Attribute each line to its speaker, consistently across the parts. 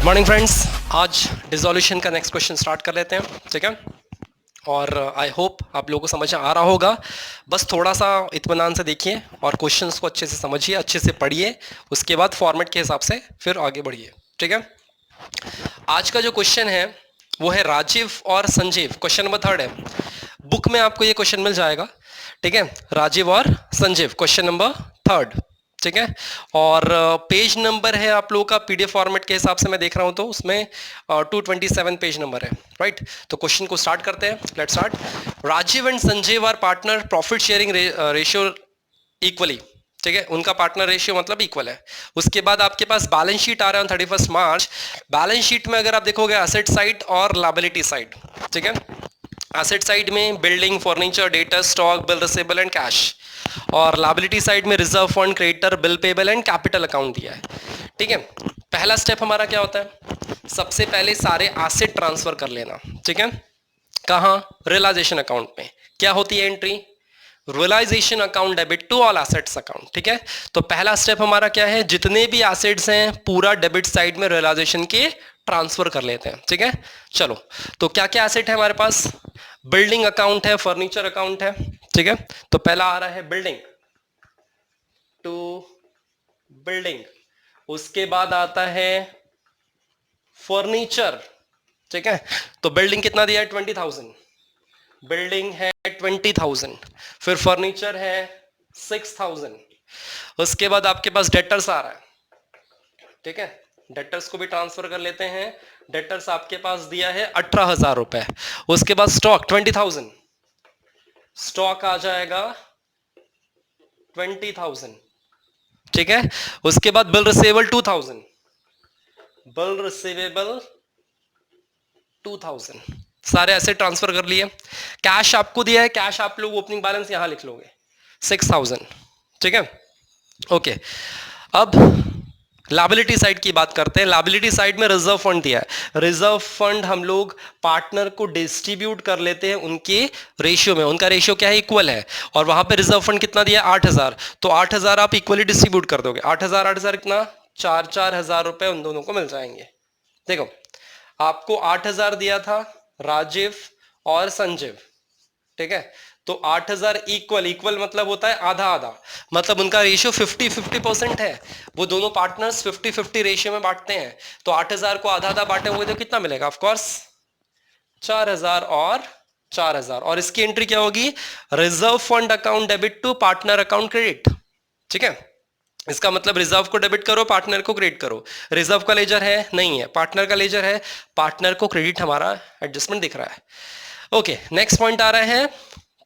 Speaker 1: Morning friends, आज dissolution का next question start कर लेते हैं, ठीक है। और आई होप आप लोगों को समझ आ रहा होगा। बस थोड़ा सा इत्मीनान से देखिए और क्वेश्चंस को अच्छे से समझिए, अच्छे से पढ़िए, उसके बाद फॉर्मेट के हिसाब से फिर आगे बढ़िए, ठीक है। आज का जो क्वेश्चन है वो है राजीव और संजीव। क्वेश्चन नंबर 3 है, बुक में आपको ये क्वेश्चन मिल जाएगा, ठीक है। राजीव और संजीव, क्वेश्चन नंबर 3, ठीक है। और पेज नंबर है आप लोगों का पीडीएफ फॉर्मेट के हिसाब से मैं देख रहा हूं तो उसमें 227 पेज नंबर है, राइट। तो क्वेश्चन को स्टार्ट करते हैं, let's start. Rajiv and Sanjiv are partner, profit sharing ratio equally, ठीक है। उनका पार्टनर रेशियो मतलब इक्वल है। उसके बाद आपके पास बैलेंस शीट आ रहा है 31 मार्च। बैलेंस शीट में अगर आप देखोगे एसेट साइड और लायबिलिटी साइड, ठीक है। एसेट साइड में building, furniture, data, stock, bill receivable and cash, और लायबिलिटी साइड में reserve fund, creditor, bill payable and capital account दिया है, ठीक है। पहला स्टेप हमारा क्या होता है, सबसे पहले सारे एसेट ट्रांसफर कर लेना, ठीक है। कहां? रियलाइजेशन अकाउंट में। क्या होती है entry? Realization account debit to all assets account, ठीक है। तो पहला स्टेप हमारा क्या है, जितने भी एसेट्स हैं पूरा डेबिट साइड में रियलाइजेशन के ट्रांसफर कर लेते हैं, ठीक है। चलो, तो क्या क्या एसेट है हमारे पास? बिल्डिंग अकाउंट है, फर्नीचर अकाउंट है, ठीक है। तो पहला आ रहा है बिल्डिंग टू बिल्डिंग, उसके बाद आता है फर्नीचर, ठीक है। तो बिल्डिंग कितना दिया है? 20,000, बिल्डिंग है 20,000, फिर फर्नीचर है 6,000। उसके बाद आपके पास डेटर्स आ रहा है, ठीक है। डेटर्स को भी ट्रांसफर कर लेते हैं। डेटर्स आपके पास दिया है 18,000 रुपए। उसके बाद स्टॉक 20,000, स्टॉक आ जाएगा 20,000, ठीक है। उसके बाद बिल रिसीवेबल 2,000, बिल रिसीवेबल 2,000, सारे एसेट ट्रांसफर कर लिए। कैश आपको दिया है, कैश आप लोग ओपनिंग बैलेंस यहां लिख लोगे 6,000, ठीक है। ओके, अब लायबिलिटी साइड की बात करते हैं। लायबिलिटी साइड में रिजर्व फंड दिया है। रिजर्व फंड हम लोग पार्टनर को डिस्ट्रीब्यूट कर लेते हैं उनके रेशियो में। उनका रेशियो क्या है? इक्वल है। और वहां पे रिजर्व फंड कितना दिया? 8,000। तो 8,000 आप इक्वली डिस्ट्रीब्यूट कर दोगे। 8,000 8,000 कितना? 4,000 रुपए उन दोनों को मिल जाएंगे। देखो, आपको 8,000 दिया था राजीव और संजीव, ठीक है। तो 8,000 इक्वल, इक्वल मतलब होता है आधा आधा, मतलब उनका रेशियो 50-50% है। वो दोनों पार्टनर्स 50-50 रेशियो में बांटते हैं। तो 8,000 को आधा आधा बांटे हुए तो कितना मिलेगा? ऑफ कोर्स 4,000 और 4,000। और इसकी एंट्री क्या होगी? Reserve fund account debit to partner account credit, ठीक है। इसका मतलब रिजर्व को डेबिट करो, पार्टनर को क्रेडिट करो। रिजर्व का लेजर है? नहीं है। पार्टनर का लेजर है, पार्टनर को क्रेडिट हमारा एडजस्टमेंट दिख रहा है। ओके, नेक्स्ट पॉइंट आ रहा है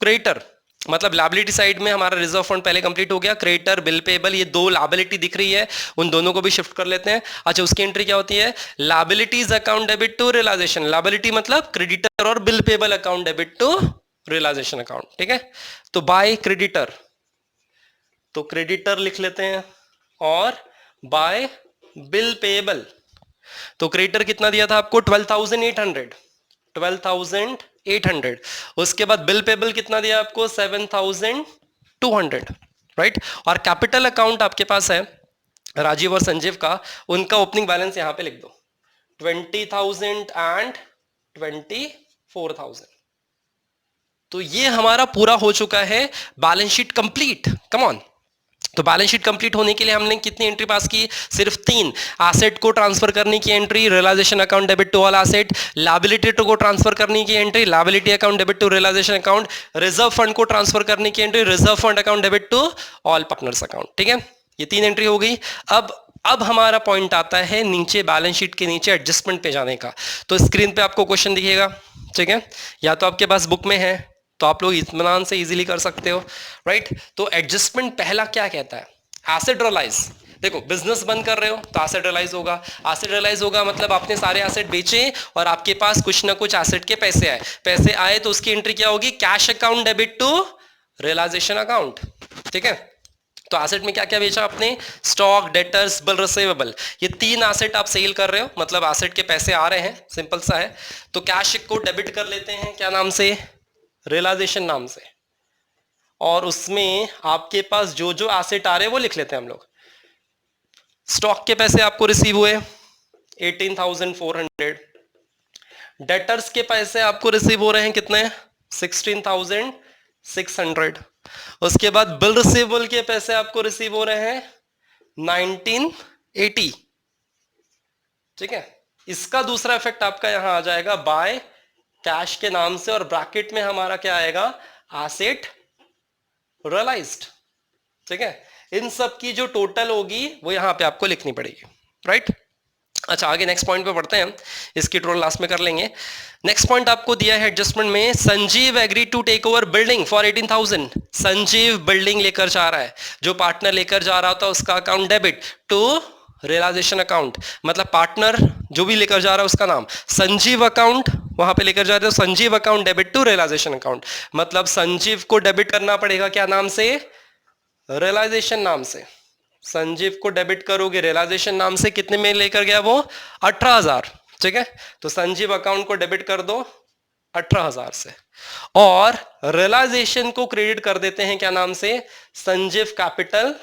Speaker 1: क्रेडिटर, मतलब लायबिलिटी साइड में हमारा रिजर्व फंड पहले कंप्लीट हो गया। क्रेडिटर, बिल पेबल, ये दो लायबिलिटी दिख रही है, उन दोनों को भी शिफ्ट कर लेते हैं। अच्छा, उसकी एंट्री क्या होती है? Liabilities account debit to realization. Liability मतलब क्रेडिटर और bill payable account debit to realisation account, ठीक है। तो बाय क्रेडिटर, तो क्रेडिटर लिख लेते हैं, और बाय बिल पेबल, तो क्रेडिटर कितना दिया था आपको? 12,800, 12,800। उसके बाद बिल पेबल कितना दिया आपको? 7,200, राइट। और कैपिटल अकाउंट आपके पास है राजीव और संजीव का, उनका ओपनिंग बैलेंस यहां पे लिख दो, 20,000 एंड 24,000। तो ये हमारा पूरा हो चुका है, balance sheet complete. Come on. तो बैलेंस शीट कंप्लीट होने के लिए हमने कितनी एंट्री पास की? सिर्फ 3। एसेट को ट्रांसफर करने की entry, realization account debit to all asset. Liability को ट्रांसफर करने की entry, liability account debit to realisation account. Reserve fund को ट्रांसफर करने की entry, reserve fund account debit to all partners account, ठीक है। ये 3 एंट्री हो गई। अब हमारा पॉइंट आता है नीचे, बैलेंस शीट के नीचे एडजस्टमेंट पे जाने का। तो स्क्रीन पे आपको क्वेश्चन दिखेगा, ठीक है। या तो आपके पास बुक में है तो आप लोग इत्मीनान से इजीली कर सकते हो, राइट। तो एडजस्टमेंट पहला क्या कहता है? Asset realise. देखो, बिजनेस बंद कर रहे हो तो एसेट रियलाइज होगा। एसेट रियलाइज होगा मतलब आपने सारे एसेट बेचे और आपके पास कुछ ना कुछ एसेट के पैसे आए। पैसे आए तो उसकी एंट्री क्या होगी? Cash account debit to realisation account, ठीक है। तो एसेट में क्या क्या बेचा आपने? Stock, debtors, bill receivable. ये 3 एसेट आप सेल कर रहे हो, मतलब एसेट के पैसे आ रहे हैं, सिंपल सा है। तो कैश को डेबिट कर लेते हैं, क्या नाम से? रियलाइजेशन नाम से। और उसमें आपके पास जो जो एसेट आ रहे हैं वो लिख लेते हैं हम लोग। स्टॉक के पैसे आपको रिसीव हुए 18,400। डेटर्स के पैसे आपको रिसीव हो रहे हैं कितने, 16,600। उसके बाद बिल रिसीवेबल के पैसे आपको रिसीव हो रहे हैं 1980। ठीक है, इसका दूसरा इफेक्ट आपका यहां आ जाएगा बाय कैश के नाम से, और ब्रैकेट में हमारा क्या आएगा, एसेट रियलाइज्ड। ठीक है, इन सब की जो टोटल होगी वो यहां पे आपको लिखनी पड़ेगी, राइट। अच्छा, आगे नेक्स्ट पॉइंट पे बढ़ते हैं, इसकी टोटल लास्ट में कर लेंगे। नेक्स्ट पॉइंट आपको दिया है एडजस्टमेंट में, Sanjiv agree to take over building for 18,000। Sanjiv building लेकर जा रहा है, जो पार्टनर लेकर जा रहा था उसका account debit to realisation account, मतलब पार्टनर जो भी लेकर जा रहा है उसका नाम संजीव अकाउंट वहां पे लेकर जा रहे हो, Sanjiv account debit to realisation account, मतलब संजीव को डेबिट करना पड़ेगा क्या नाम से, रियलाइजेशन नाम से। संजीव को डेबिट करोगे रियलाइजेशन नाम से, कितने में लेकर गया वो, 18,000। ठीक है, तो संजीव अकाउंट को डेबिट कर दो 18,000 से, और रियलाइजेशन को क्रेडिट कर देते हैं क्या नाम से, संजीव कैपिटल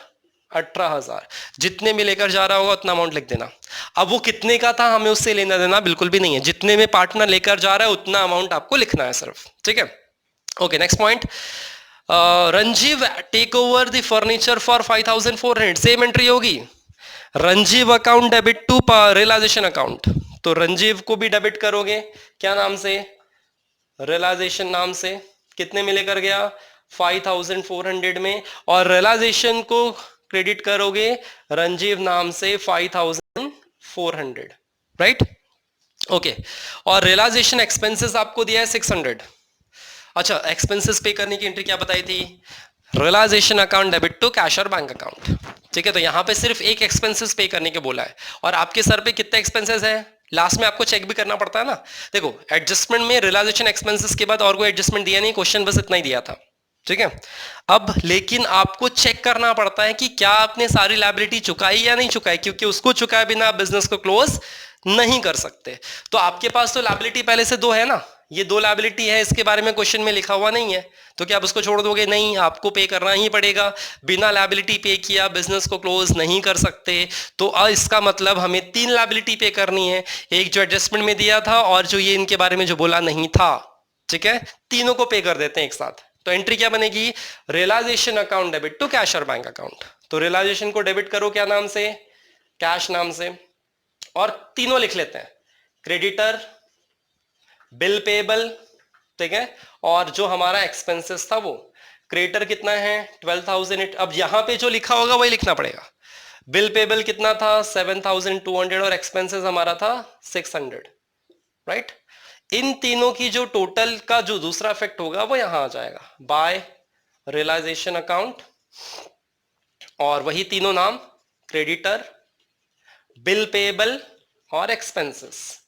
Speaker 1: 18,000। जितने में लेकर जा रहा होगा उतना अमाउंट लिख देना। अब वो कितने का था हमें उससे लेना देना बिल्कुल भी नहीं है, जितने में पार्टनर लेकर जा रहा है उतना अमाउंट आपको लिखना है सिर्फ। ठीक है, okay, next point, Ranjeev take over the furniture for 5,400। Same entry होगी, Ranjeev account debit to realisation account, तो रंजीव को भी डेबिट करोगे क्या नाम से, रियलाइजेशन नाम से, कितने में लेकर गया 5,400 में, और रियलाइजेशन को क्रेडिट करोगे रंजीव नाम से 5,400, राइट। ओके, और रियलाइजेशन एक्सपेंसेस आपको दिया है 600। अच्छा, एक्सपेंसेस पे करने की एंट्री क्या बताई थी, realization account debit to cash और बैंक अकाउंट। ठीक है, तो यहां पे सिर्फ एक एक्सपेंसेस पे करने के बोला है, और आपके सर पे कितने एक्सपेंसेस है, लास्ट में आपको चेक भी करना पड़ता है ना। देखो, एडजस्टमेंट में रियलाइजेशन एक्सपेंसेस के बाद और कोई एडजस्टमेंट दिया नहीं, क्वेश्चन बस इतना ही दिया था। ठीक है, अब लेकिन आपको चेक करना पड़ता है कि क्या आपने सारी लायबिलिटी चुकाई या नहीं चुकाई, क्योंकि उसको चुकाए बिना आप बिजनेस को क्लोज नहीं कर सकते। तो आपके पास तो लायबिलिटी पहले से दो है ना, ये दो लायबिलिटी है, इसके बारे में क्वेश्चन में लिखा हुआ नहीं है, तो क्या आप उसको छोड़ दोगे, नहीं, आपको पे करना ही पड़ेगा। बिना लायबिलिटी पे किया बिजनेस को क्लोज नहीं कर सकते। तो इसका मतलब हमें तीन लायबिलिटी पे करनी है, एक जो एडजस्टमेंट में दिया था और जो ये इनके बारे में जो बोला नहीं था। ठीक है, तीनों को पे कर देते हैं एक साथ। तो एंट्री क्या बनेगी, realization account debit to cash और बैंक अकाउंट। तो रियलाइजेशन को डेबिट करो क्या नाम से, कैश नाम से, और तीनों लिख लेते हैं, क्रेडिटर, बिल पेबल, ठीक है, और जो हमारा एक्सपेंसेस था वो, क्रेडिटर कितना है 12,000। अब यहां पे जो लिखा होगा वही लिखना पड़ेगा। बिल पेबल कितना था 7,200, और एक्सपेंसेस हमारा था 600, राइट। इन तीनों की जो टोटल का जो दूसरा इफेक्ट होगा वो यहां आ जाएगा बाय रियलाइजेशन अकाउंट, और वही तीनों नाम, क्रेडिटर, बिल पेबल और एक्सपेंसेस।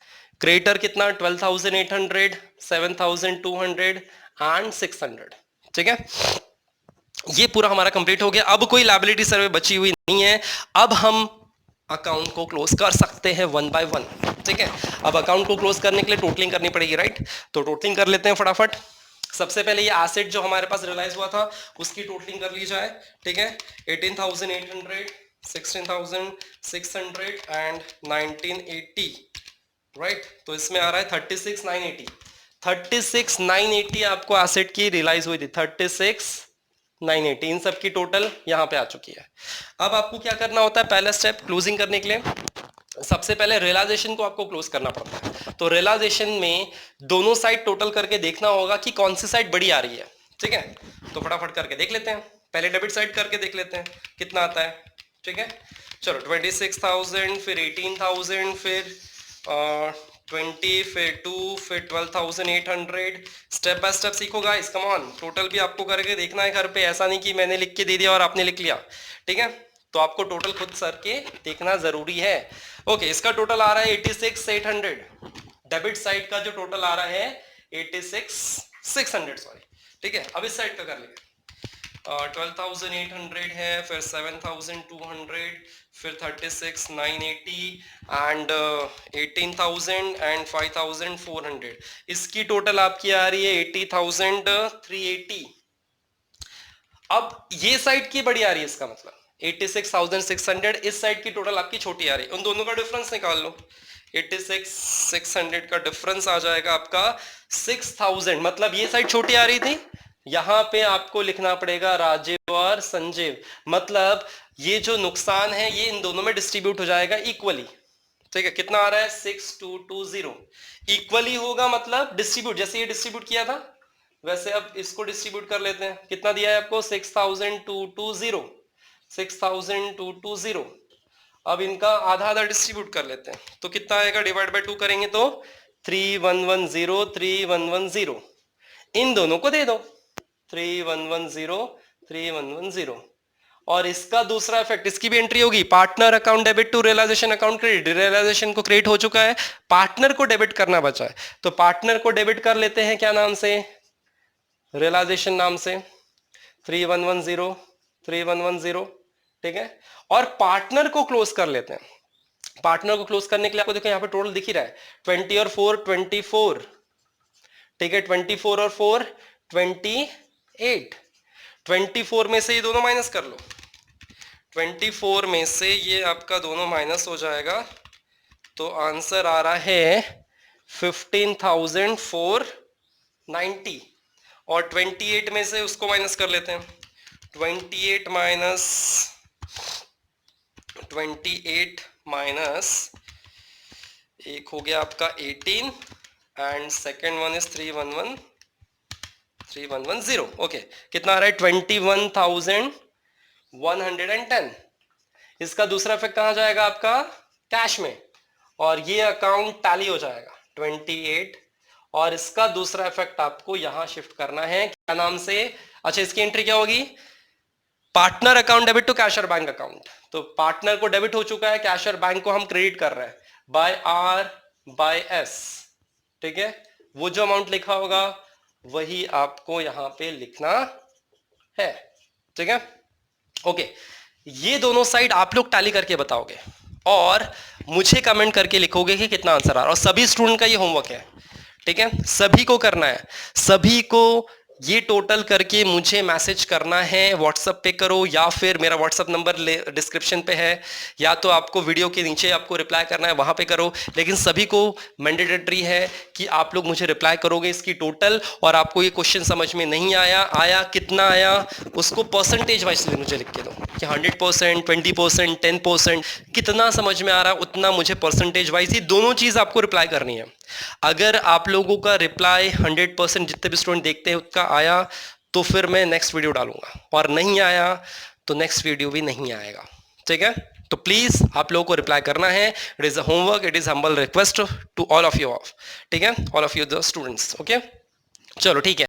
Speaker 1: क्रेडिटर कितना 12,800, 7,200 एंड 600। ठीक है, ये पूरा हमारा कंप्लीट हो गया। अब कोई लायबिलिटी सर्वे बची हुई नहीं है, अब हम अकाउंट को क्लोज कर सकते हैं वन बाय वन। ठीक है, अब अकाउंट को क्लोज करने के लिए टोटलिंग करनी पड़ेगी, राइट। तो टोटलिंग कर लेते हैं फटाफट। सबसे पहले ये एसेट जो हमारे पास रियलाइज हुआ था उसकी टोटलिंग कर ली जाए। ठीक है, 18,800, 16,600 एंड 1980, राइट। तो इसमें आ रहा है 36,980। 36,980 आपको एसेट की रियलाइज हुई थी, 36,980, इन सब की टोटल यहां पे आ चुकी है। अब आपको क्या करना होता है, पहला स्टेप क्लोजिंग करने के लिए सबसे पहले रियलाइजेशन को आपको क्लोज करना पड़ता है। तो रियलाइजेशन में दोनों साइड टोटल करके देखना होगा कि कौन सी साइड बड़ी आ रही है। ठीक है, तो फटाफट करके देख लेते हैं, पहले डेबिट साइड करके देख लेते हैं कितना आता है। ठीक है, चलो 26,000, फिर 18,000, फिर 20, फिर 2, फिर 12,800। स्टेप बाय स्टेप सीखो गाइस, कम ऑन। टोटल भी आपको करके देखना है घर पे, ऐसा नहीं कि मैंने लिख के दे दिया और आपने लिख लिया। ठीक है, तो आपको टोटल खुद सर के देखना जरूरी है। ओके, इसका टोटल आ रहा है 86,800। डेबिट साइड का जो टोटल आ रहा है 86,600, सॉरी। ठीक है, अब इस साइड का कर लेंगे। 12,800 है, फिर 7,200, फिर 36,980 एंड 18,000 एंड 5,400। इसकी टोटल आपकी आ रही है 80,380। अब ये साइड की बड़ी आ रही है, इसका मतलब 86,600, इस साइड की टोटल आपकी छोटी आ रही है। उन दोनों का डिफरेंस निकाल लो, 86 600 का डिफरेंस आ जाएगा आपका 6000। मतलब ये साइड छोटी आ रही थी, यहां पे आपको लिखना पड़ेगा राजीव और संजीव। मतलब ये जो नुकसान है ये इन दोनों में डिस्ट्रीब्यूट हो जाएगा इक्वली। ठीक है, कितना आ रहा है 6220 इक्वली होगा, मतलब डिस्ट्रीब्यूट, जैसे ये डिस्ट्रीब्यूट किया था वैसे अब इसको डिस्ट्रीब्यूट कर लेते हैं। कितना दिया है आपको 6220 6220। अब इनका आधा आधा डिस्ट्रीब्यूट कर लेते हैं, तो कितना आएगा, डिवाइड बाय 2 करेंगे तो 3110 3110। इन दोनों को दे दो 3110 3110। और इसका दूसरा इफेक्ट, इसकी भी एंट्री होगी, partner account debit to realisation account credit. Realization को क्रेडिट हो चुका है, पार्टनर को डेबिट करना बचा है, तो पार्टनर को डेबिट कर लेते हैं क्या नाम से, रियलाइजेशन नाम से 3110 3110। ठीक है, और पार्टनर को क्लोज कर लेते हैं। पार्टनर को क्लोज करने के लिए आपको देखो यहाँ पे टोटल दिख ही रहा है 20 और 4 24। ठीक है, 24 और 4 28। 24 में से ये दोनों माइनस कर लो, 24 में से ये आपका दोनों माइनस हो जाएगा, तो आंसर आ रहा है 15,490। और 28 में से उसको माइनस कर लेते हैं, 28 माइनस एक हो गया आपका 18 and second one is 311 okay. कितना आ रहा है 21,110। इसका दूसरा इफेक्ट कहां जाएगा आपका, कैश में, और ये अकाउंट टैली हो जाएगा 28। और इसका दूसरा इफेक्ट आपको यहां शिफ्ट करना है, क्या नाम से, अच्छा इसकी एंट्री क्या होगी, partner account debit to cash और बैंक अकाउंट। तो पार्टनर को डेबिट हो चुका है, कैश और बैंक को हम क्रेडिट कर रहे हैं बाय आर बाय एस। ठीक है, वो जो अमाउंट लिखा होगा वही आपको यहां पे लिखना है। ठीक है, ओके। ये दोनों साइड आप लोग टैली करके बताओगे और मुझे कमेंट करके लिखोगे कि कितना आंसर आ रहा है। और सभी स्टूडेंट का ये होमवर्क है, ठीक है, सभी को करना है, सभी को ये टोटल करके मुझे मैसेज करना है, व्हाट्सएप पे करो या फिर मेरा व्हाट्सएप नंबर डिस्क्रिप्शन पे है, या तो आपको वीडियो के नीचे आपको रिप्लाई करना है वहां पे करो। लेकिन सभी को मैंडेटरी है कि आप लोग मुझे रिप्लाई करोगे इसकी टोटल। और आपको ये क्वेश्चन समझ में नहीं आया कितना आया उसको परसेंटेज वाइज मुझे लिख के दो कि 100%, 20%, 10%, कितना समझ में आ रहा है उतना मुझे परसेंटेज वाइज, ये दोनों चीज आपको रिप्लाई करनी है। अगर आप लोगों का रिप्लाई 100% जितने भी स्टूडेंट देखते हैं उसका आया तो फिर मैं नेक्स्ट वीडियो डालूंगा, और नहीं आया तो नेक्स्ट वीडियो भी नहीं आएगा। ठीक है, तो प्लीज आप लोगों को रिप्लाई करना है। It is a homework, it is humble request to all of you of. ठीक है, all of you the students. Okay, चलो ठीक है।